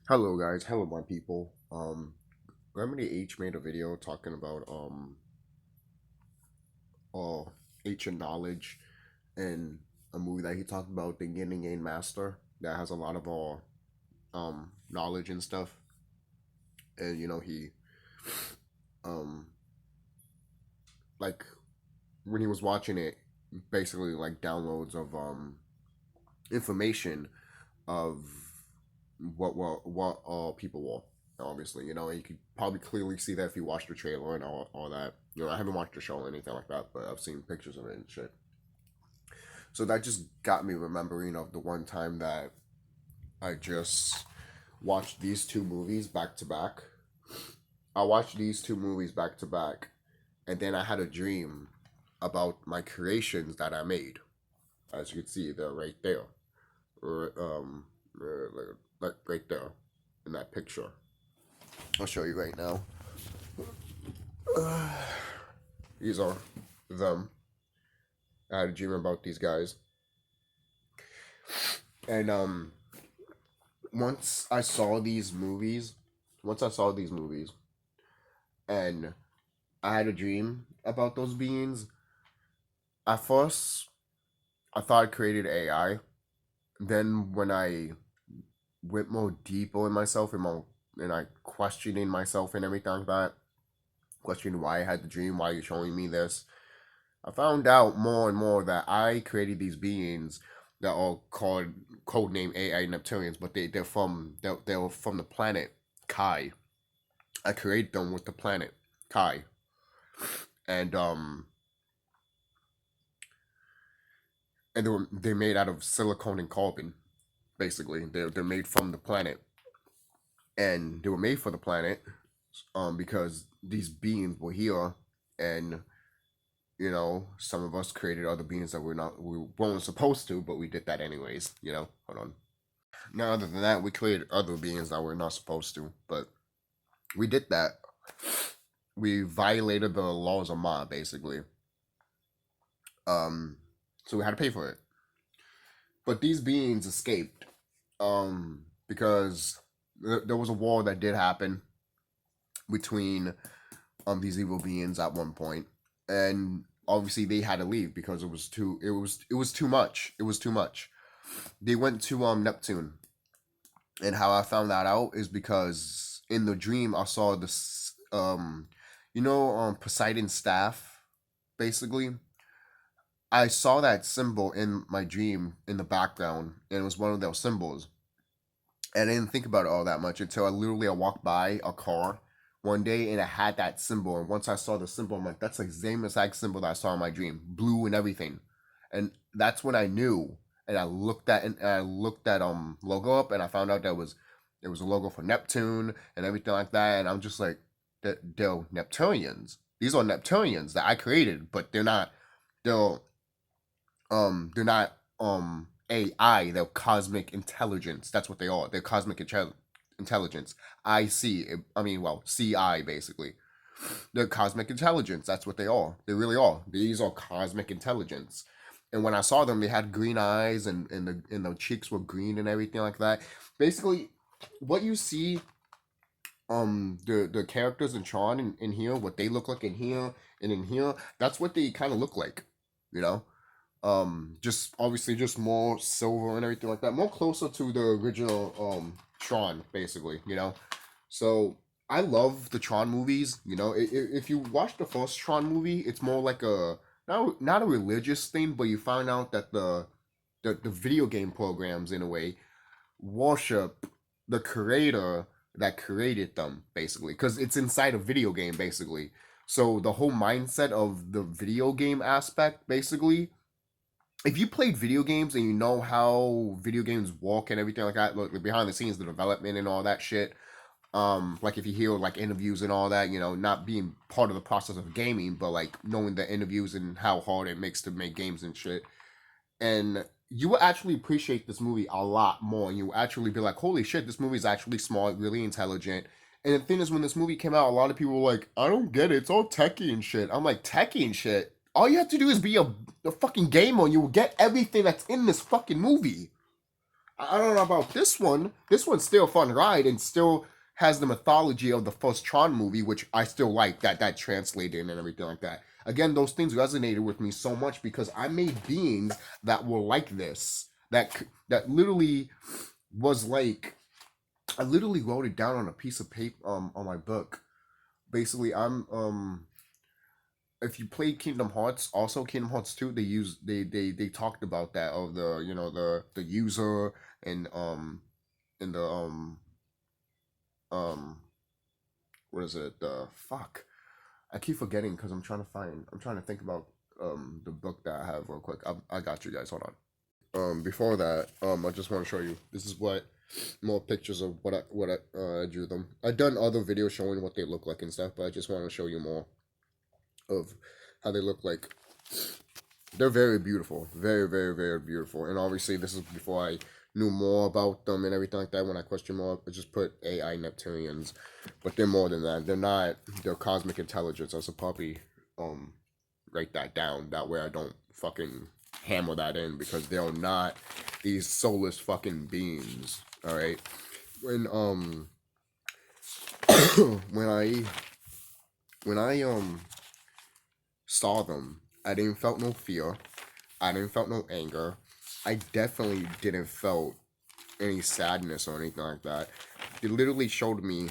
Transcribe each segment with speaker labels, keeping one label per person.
Speaker 1: Hello guys, hello my people. Remedy H made a video talking about uh ancient knowledge and a movie that he talked about, the Yin and Yang Master, that has a lot of knowledge and stuff. And he um like when he was watching it, basically like downloads of information of what people were. Obviously, you could probably clearly see that if you watch the trailer and all that. I haven't watched the show or anything like that, but I've seen pictures of it and shit. So that just got me remembering of the one time that I just watched these two movies back to back. I watched these two movies back to back, and then I had a dream about my creations that I made. As you can see, they're right there, or like right there in that picture. I'll show you right now. These are them. I had a dream about these guys, and once I saw these movies, once I saw these movies, and I had a dream about those beings. At first, I thought I created AI. Then when I went more deeper in myself and I questioning myself and everything like that, questioning why I had the dream, why you're showing me this. I found out more and more that I created these beings that are called codename AI Neptunians, but they're from the planet Kai. I created them with the planet Kai, and they're made out of silicone and carbon. Basically, they're made from the planet, and they were made for the planet, because these beings were here, and some of us created other beings that we weren't supposed to, but we did that anyways. Hold on. Now, other than that, we created other beings that we're not supposed to, but we did that. We violated the laws of Ma, basically. So we had to pay for it. But these beings escaped, because there was a war that did happen between these evil beings at one point, and obviously they had to leave because it was too much. It was too much. They went to Neptune, and how I found that out is because in the dream I saw this Poseidon's staff, basically. I saw that symbol in my dream in the background, and it was one of those symbols. And I didn't think about it all that much until I walked by a car one day and it had that symbol. And once I saw the symbol, I'm like, that's the same exact symbol that I saw in my dream, blue and everything. And that's when I knew. And I looked that logo up, and I found out that it was a logo for Neptune and everything like that. And I'm just like, they're Neptunians. These are Neptunians that I created, but they're they're not AI, they're cosmic intelligence. That's what they are. They're cosmic intelligence. CI basically. They're cosmic intelligence. That's what they are. They really are. These are cosmic intelligence. And when I saw them, they had green eyes, and the cheeks were green and everything like that. Basically, what you see, the characters in Tron in here, what they look like in here and in here, that's what they kind of look like, you know. Just obviously just more silver and everything like that, more closer to the original Tron, basically. So I love the Tron movies. If you watch the first Tron movie, it's more like a not a religious thing, but you find out that the video game programs, in a way, worship the creator that created them, basically, because it's inside a video game, basically. So the whole mindset of the video game aspect, basically, if you played video games and you know how video games work and everything like that, look, behind the scenes, the development and all that shit, like if you hear like interviews and all that, not being part of the process of gaming, but like knowing the interviews and how hard it makes to make games and shit, and you will actually appreciate this movie a lot more, and you will actually be like, holy shit, this movie is actually smart, really intelligent. And the thing is, when this movie came out, a lot of people were like, I don't get it, it's all techie and shit. I'm like, techie and shit? All you have to do is be a fucking gamer, and you will get everything that's in this fucking movie. I don't know about this one. This one's still a fun ride and still has the mythology of the first Tron movie, which I still like that translated and everything like that. Again, those things resonated with me so much because I made beings that were like this. That literally was like I literally wrote it down on a piece of paper on my book. Basically, I'm if you played Kingdom Hearts, also Kingdom Hearts 2, they talked about that of the the user and the um what is it? The fuck. I keep forgetting because I'm trying to think about the book that I have real quick. I got you guys. Hold on. Before that, I just want to show you. This is what more pictures of what I drew them. I've done other videos showing what they look like and stuff, but I just want to show you more of how they look like. They're very beautiful, very, very, very beautiful. And obviously, this is before I knew more about them and everything like that. When I question more, I just put AI Neptunians, but they're more than that. They're not. They're cosmic intelligence. I should probably write that down. That way, I don't fucking hammer that in because they're not these soulless fucking beings. All right. When when I saw them, I didn't felt no fear. I didn't felt no anger. I definitely didn't felt any sadness or anything like that. It literally showed me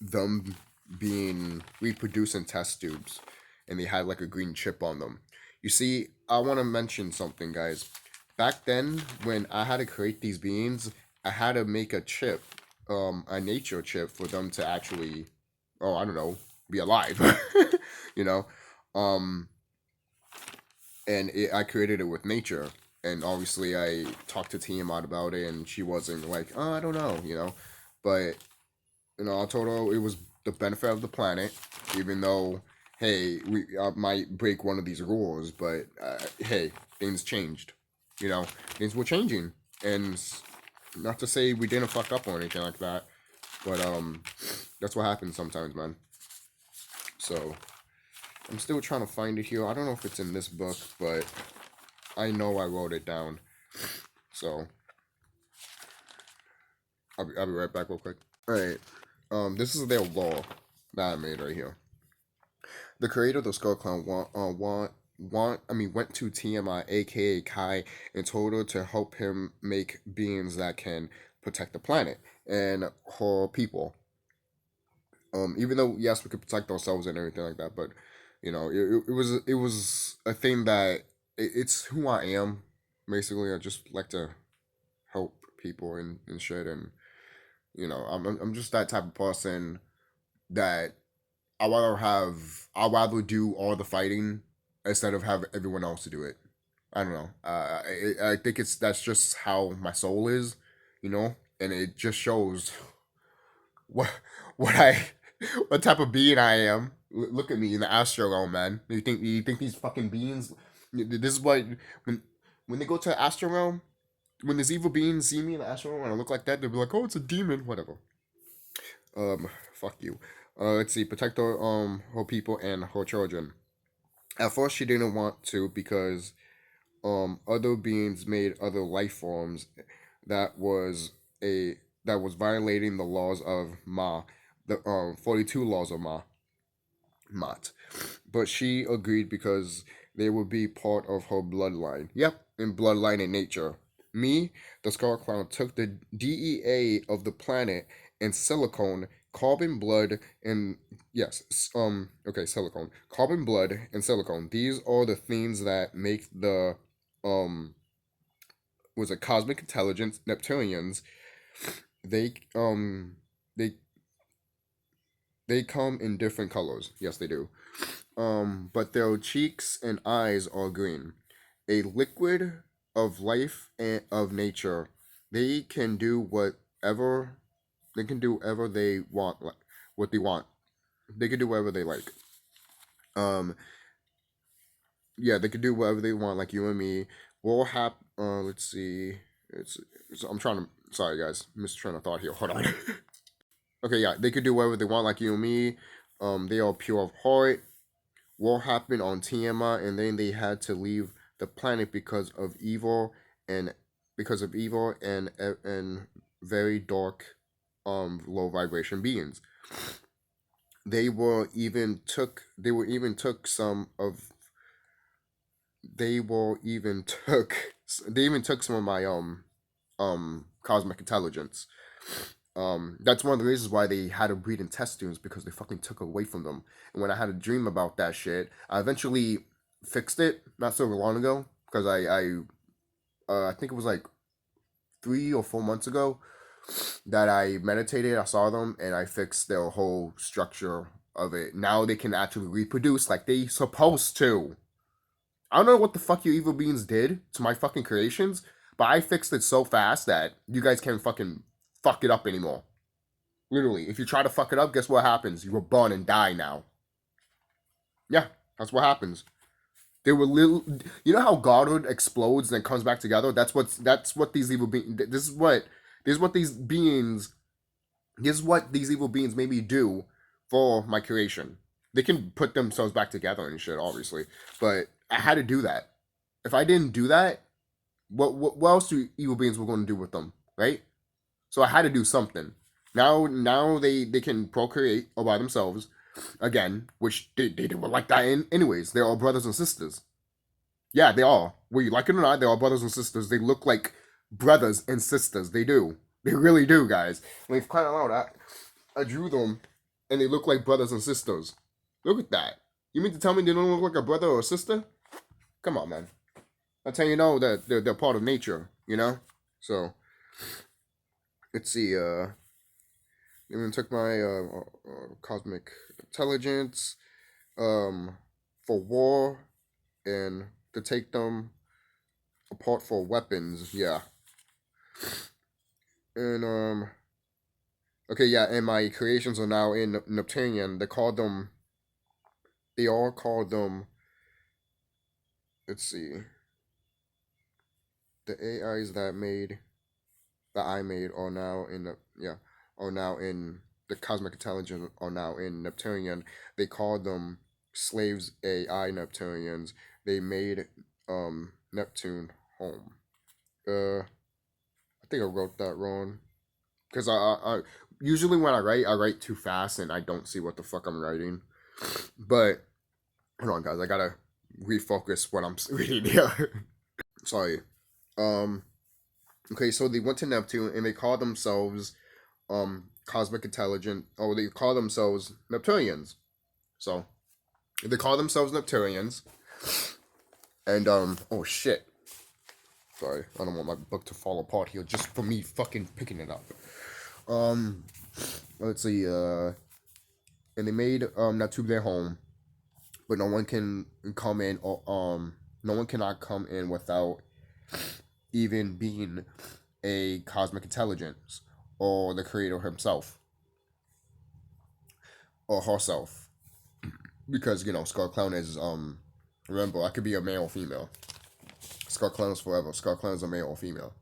Speaker 1: them being reproduced in test tubes, and they had like a green chip on them. You see, I want to mention something, guys. Back then, when I had to create these beings, I had to make a chip, a nature chip for them to actually, oh, I don't know, be alive. you know, um, I created it with nature. And obviously, I talked to Tiamat about it, and she wasn't like, oh, I don't know. But I told her it was the benefit of the planet, even though, hey, we might break one of these rules, but hey, things changed. Things were changing, and not to say we didn't fuck up or anything like that, but that's what happens sometimes, man. So I'm still trying to find it here. I don't know if it's in this book, but I know I wrote it down. So I'll be right back real quick. All right. This is their law that I made right here. The creator of the TheSkullKlown went to TMI, aka Kai, and told her to help him make beings that can protect the planet and her people. Even though yes, we could protect ourselves and everything like that, but it was a thing that it's who I am. Basically, I just like to help people and shit, and I'm just that type of person that I'd rather do all the fighting instead of have everyone else to do it. I don't know. I think that's just how my soul is, and it just shows what what I what type of being I am. Look at me in the astro realm, man. You think these fucking beings? This is what when they go to the astro realm, when these evil beings see me in the astro realm and I look like that, they'll be like, "Oh, it's a demon," whatever. Fuck you. Let's see, protect her people and her children. At first, she didn't want to because other beings made other life forms that was a that was violating the laws of Ma, the 42 laws of Mat. But she agreed because they would be part of her bloodline. Yep, in bloodline in nature. Me, the TheSkullKlown, took the DEA of the planet and silicone, carbon, blood, and yes, okay, silicone, carbon, blood, and silicone. These are the things that make the was a cosmic intelligence Neptunians. They they they come in different colors. Yes, they do. But their cheeks and eyes are green. A liquid of life and of nature. They can do whatever they want, like what they want. They can do whatever they like. Um, yeah, they can do whatever they want, like you and me. We'll have. Let's see. I'm trying to. Sorry, guys. I'm just trying to thought here. Hold on. Okay, yeah, they could do whatever they want, like you and me. They are pure of heart. War happened on Tiamat, and then they had to leave the planet because of evil and because of evil and very dark, low vibration beings. They were even took some of they were even took they even took some of my cosmic intelligence. That's one of the reasons why they had to breed in test tubes, because they fucking took it away from them. And when I had a dream about that shit, I eventually fixed it not so long ago, because I think it was like 3 or 4 months ago that I meditated. I saw them and I fixed their whole structure of it. Now they can actually reproduce like they supposed to. I don't know what the fuck you evil beings did to my fucking creations, but I fixed it so fast that you guys can't fucking fuck it up anymore. Literally, if you try to fuck it up, guess what happens? You were born and die now. Yeah, that's what happens. They were little. You know how Godhood explodes and then comes back together? That's what these evil beings. This is what these beings. This is what these evil beings made me do for my creation. They can put themselves back together and shit, obviously, but I had to do that. If I didn't do that, what else do evil beings were going to do with them, right? So I had to do something. Now they can procreate all by themselves again, which they were like that anyways. They're all brothers and sisters. Yeah, they are. Whether you like it or not, they're all brothers and sisters. They look like brothers and sisters. They do. They really do, guys. I mean, quite a lot. I drew them, and they look like brothers and sisters. Look at that. You mean to tell me they don't look like a brother or a sister? Come on, man. That's how you know that they're part of nature, you know? So, let's see. Even took my cosmic intelligence for war and to take them apart for weapons. Yeah. And okay, yeah, and my creations are now in Neptunian. They all call them, let's see, the AIs that I made are now in the cosmic intelligence are now in Neptunian. They call them slaves AI Neptunians. They made Neptune home. I think I wrote that wrong, because I usually when I write too fast and I don't see what the fuck I'm writing. But hold on, guys, I gotta refocus what I'm reading here. Sorry. Okay, so they went to Neptune and they call themselves cosmic intelligent, or they call themselves Neptunians. So they call themselves Neptunians. And oh shit. Sorry, I don't want my book to fall apart here just for me fucking picking it up. Let's see, and they made Neptune their home, but no one can come in, or no one cannot come in without even being a cosmic intelligence or the creator himself or herself, because SkullKlown is remember, I could be a male or female. SkullKlown is forever. SkullKlown is a male or female.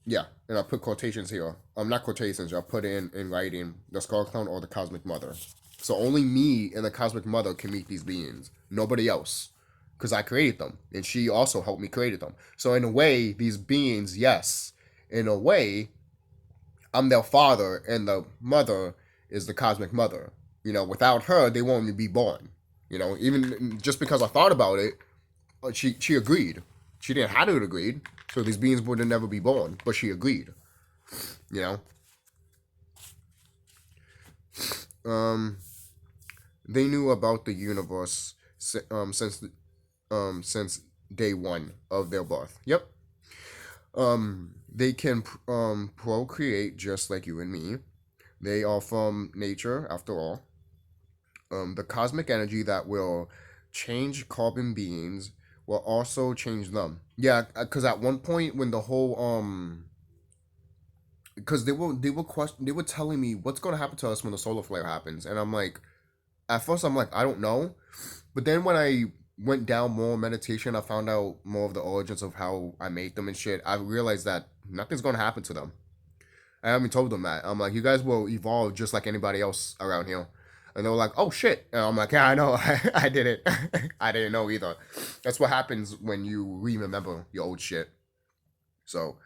Speaker 1: Yeah, and I put quotations here. Not quotations. I put in writing the SkullKlown or the Cosmic Mother. So only me and the Cosmic Mother can meet these beings. Nobody else, because I created them, and she also helped me create them. So in a way, these beings, yes, in a way, I'm their father, and the mother is the Cosmic Mother. Without her, they won't even be born. Even just because I thought about it, she agreed. She didn't have to agree, so these beings would never be born, but she agreed. They knew about the universe since day one of their birth. Yep. They can procreate just like you and me. They are from nature, after all. The cosmic energy that will change carbon beings will also change them. Yeah, because at one point when the whole because they were telling me what's going to happen to us when the solar flare happens, and I'm like, at first I'm like, I don't know, but then when I went down more meditation, I found out more of the origins of how I made them and shit. I realized that nothing's going to happen to them. I haven't told them that. I'm like, you guys will evolve just like anybody else around here. And they were like, "Oh shit!" And I'm like, "Yeah, I know, I did it. I didn't know either." That's what happens when you remember your old shit. So,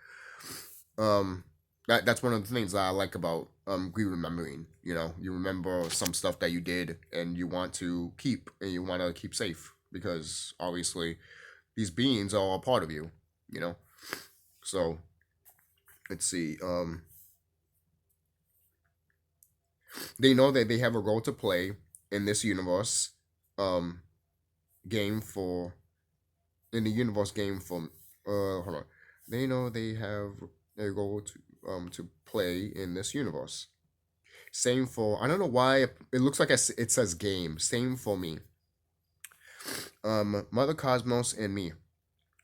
Speaker 1: um, that's one of the things that I like about re-remembering. You know, you remember some stuff that you did and you want to keep and you want to keep safe because obviously these beings are a part of you. You know, so let's see. They know that they have a role to play in this universe. Um, game for in the universe game for hold on. They know they have a role to play in this universe. Same for I don't know why it looks like it says game. Same for me. Mother Cosmos and me,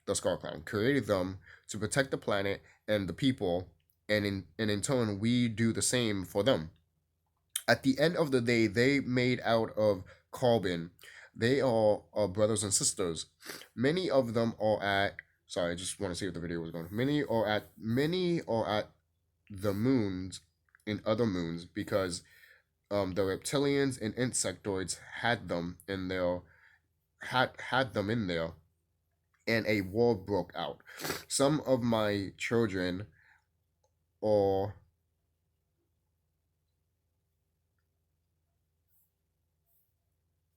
Speaker 1: the SkullKlown, created them to protect the planet and the people, and in turn we do the same for them. At the end of the day, they made out of carbon. They are our brothers and sisters. Many of them are at. Sorry, I just want to see if the video was going. Many are at the moons in other moons because the reptilians and insectoids had them in their had them in there, and a war broke out. Some of my children are.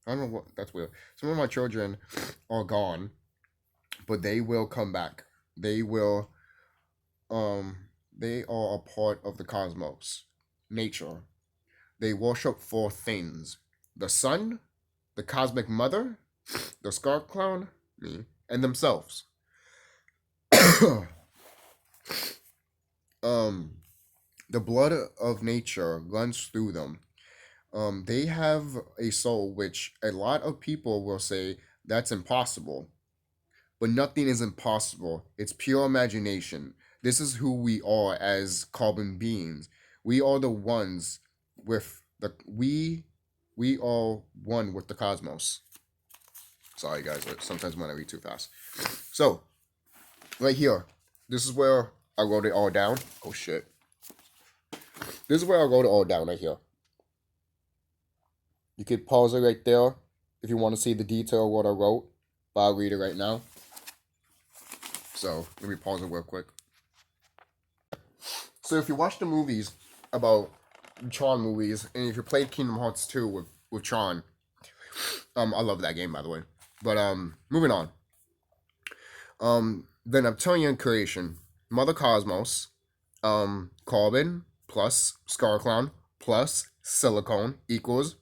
Speaker 1: I don't know what that's weird. Some of my children are gone, but they will come back. They will they are a part of the cosmos, nature. They worship four things: the sun, the cosmic mother, the SkullKlown, me, and themselves. um the blood of nature runs through them. They have a soul which a lot of people will say that's impossible. But nothing is impossible. It's pure imagination. This is who we are as carbon beings. We are the ones with the we are one with the cosmos. Sorry guys, sometimes when I read too fast. So, right here, this is where I wrote it all down. Oh shit. This is where I wrote it all down right here. You could pause it right there if you want to see the detail of what I wrote, but I'll read it right now. So let me pause it real quick. So if you watch the movies about Tron movies, and if you played Kingdom Hearts 2 with Tron, I love that game by the way. But moving on. The Neptunian creation, Mother Cosmos, carbon plus SkullKlown plus silicone equals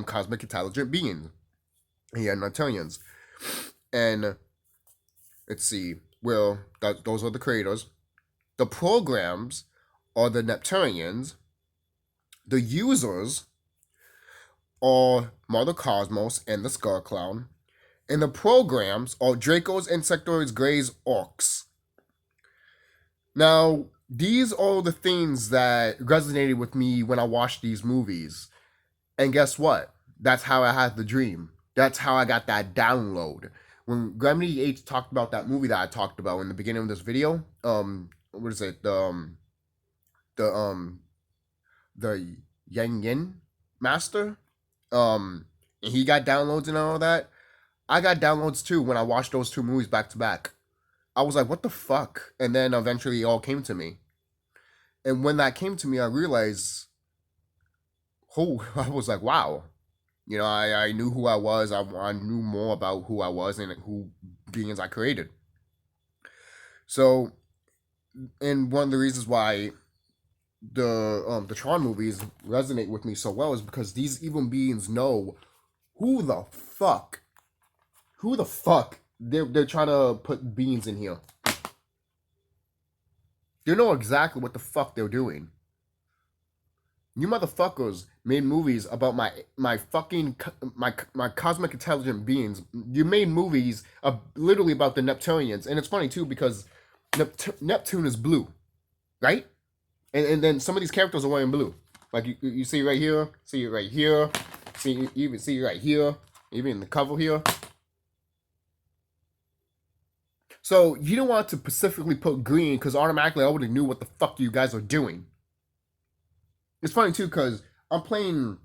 Speaker 1: cosmic intelligent beings. Yeah, Neptunians. And let's see. Well, those are the creators. The programs are the Neptunians. The users are Mother Cosmos and the SkullKlown. And the programs are Dracos, Insectoids, Greys, Orcs. Now, these are the things that resonated with me when I watched these movies. And guess what? That's how I had the dream. That's how I got that download. When Gravity H talked about that movie that I talked about in the beginning of this video, what is it? The Yang Yin Master, and he got downloads and all that. I got downloads too when I watched those two movies back to back. I was like, what the fuck? And then eventually it all came to me. And when that came to me, I realized, I was like, wow. You know, I knew who I was. I knew more about who I was and who beings I created. So, and one of the reasons why the Tron movies resonate with me so well is because these evil beings know who the fuck they're trying to put beings in here. They know exactly what the fuck they're doing. You motherfuckers made movies about my fucking my cosmic intelligent beings. You made movies literally about the Neptunians, and it's funny too because Neptune is blue, right? And then some of these characters are wearing blue. Like you see right here, see it right here, see even see it right here, even in the cover here. So you don't want to specifically put green because automatically I already knew what the fuck you guys are doing. It's funny too because I'm playing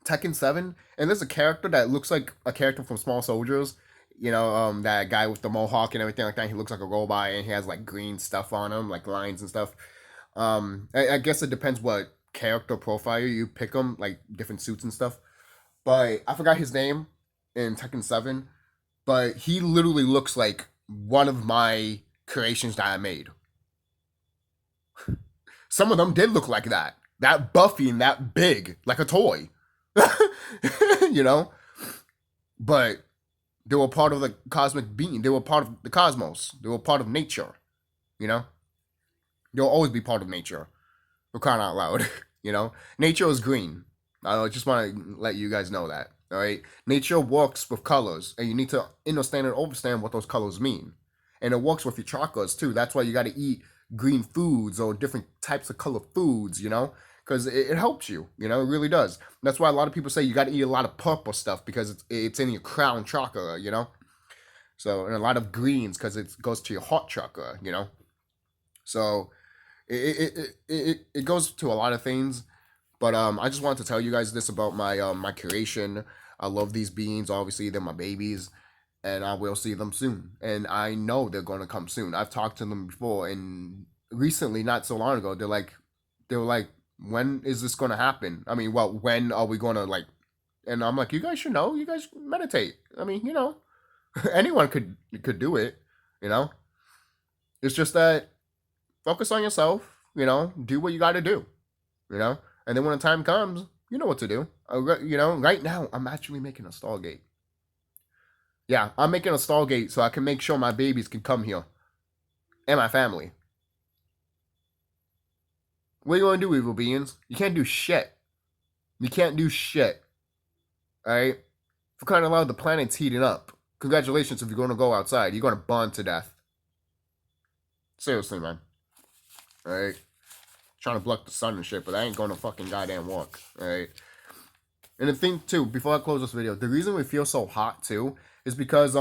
Speaker 1: Tekken 7, and there's a character that looks like a character from Small Soldiers. You know, that guy with the mohawk and everything like that. He looks like a robot, and he has like green stuff on him, like lines and stuff. I guess it depends what character profile you pick him, like different suits and stuff. But I forgot his name in Tekken 7. But he literally looks like one of my creations that I made. Some of them did look like that. That buffy and that big, like a toy. You know? But they were part of the cosmic being. They were part of the cosmos. They were part of nature. You know? They'll always be part of nature. For crying out loud. You know? Nature is green. I just want to let you guys know that. All right? Nature works with colors. And you need to understand and understand what those colors mean. And it works with your chakras too. That's why you got to eat green foods or different types of color foods, you know? Because it helps you, you know? It really does. That's why a lot of people say you got to eat a lot of purple stuff because it's in your crown chakra, you know? So, and a lot of greens because it goes to your heart chakra, you know? So, it goes to a lot of things. But I just wanted to tell you guys this about my creation. I love these beings. Obviously, they're my babies, and I will see them soon. And I know they're going to come soon. I've talked to them before, and recently, not so long ago, they were like, when is this going to happen? I mean, well, when are we going to like? And I'm like, you guys should know. You guys meditate. I mean, you know, anyone could do it. You know, it's just that focus on yourself. You know, do what you got to do. You know, and then when the time comes, you know what to do. You know, right now, I'm actually making a Stargate. Yeah, I'm making a Stargate so I can make sure my babies can come here. And my family. What are you going to do, evil beings? You can't do shit. You can't do shit. Alright? For crying out loud, the planet's heating up. Congratulations if you're going to go outside. You're going to burn to death. Seriously, man. Alright? Trying to block the sun and shit, but I ain't going to fucking goddamn work. Alright? And the thing, too, before I close this video, the reason we feel so hot, too, is because,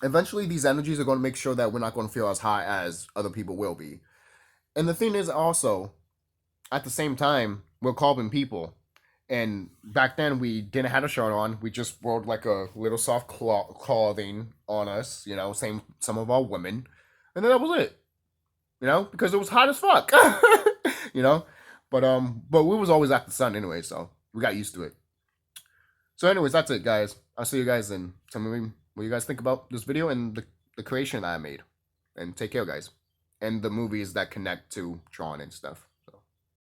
Speaker 1: eventually these energies are going to make sure that we're not going to feel as hot as other people will be. And the thing is also, at the same time, we're carbon people. And back then, we didn't have a shirt on. We just wore like a little soft clothing on us, you know, same some of our women. And then that was it. You know, because it was hot as fuck. You know? But we was always at the sun anyway, so we got used to it. So anyways, that's it, guys. I'll see you guys and tell me what you guys think about this video and the creation that I made. And take care, guys. And the movies that connect to Tron and stuff.